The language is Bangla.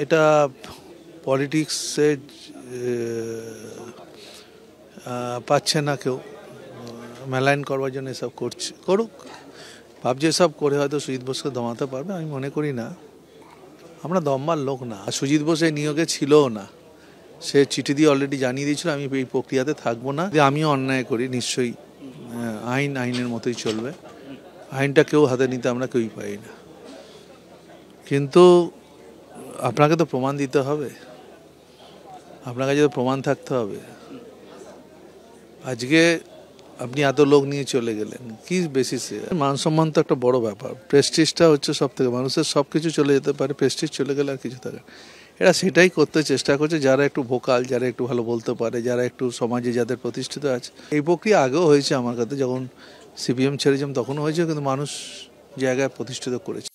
এটা পলিটিক্সে পাচ্ছে না কেউ, মেলাইন করবার জন্য এসব করছে, করুক। ভাবছে এসব করে হয়তো সুজিত বোসকে দমাতে পারবে, আমি মনে করি না। আমরা দমবার লোক না, সুজিত বোস এই নিয়োগে ছিলও না। সে চিঠি দিয়ে অলরেডি জানিয়ে দিয়েছিল আমি এই প্রক্রিয়াতে থাকবো না। আমিও অন্যায় করি নিশ্চয়ই আইনের মতোই চলবে, আইনটা কেউ হাতে নিতে আমরা কেউই পাই না। কিন্তু আপনাকে তো প্রমাণ দিতে হবে, আপনার কাছে তো প্রমাণ থাকতে হবে। আজকে আপনি এত লোক নিয়ে চলে গেলেন কি বেসিসে? মান সম্মান তো একটা বড় ব্যাপার, প্রেস্টিজটা হচ্ছে সব থেকে, মানুষের সব কিছু চলে যেতে পারে, প্রেস্টিজ চলে গেলে আর কিছু থাকে। এরা সেটাই করতে চেষ্টা করছে, যারা একটু ভোকাল, যারা একটু ভালো বলতে পারে, যারা একটু সমাজে যাদের প্রতিষ্ঠিত আছে। এই প্রক্রিয়া আগেও হয়েছে আমার কাছে, যখন সিপিএম ছেড়েছিলাম তখনও হয়েছে, কিন্তু মানুষ জায়গায় প্রতিষ্ঠিত করেছে।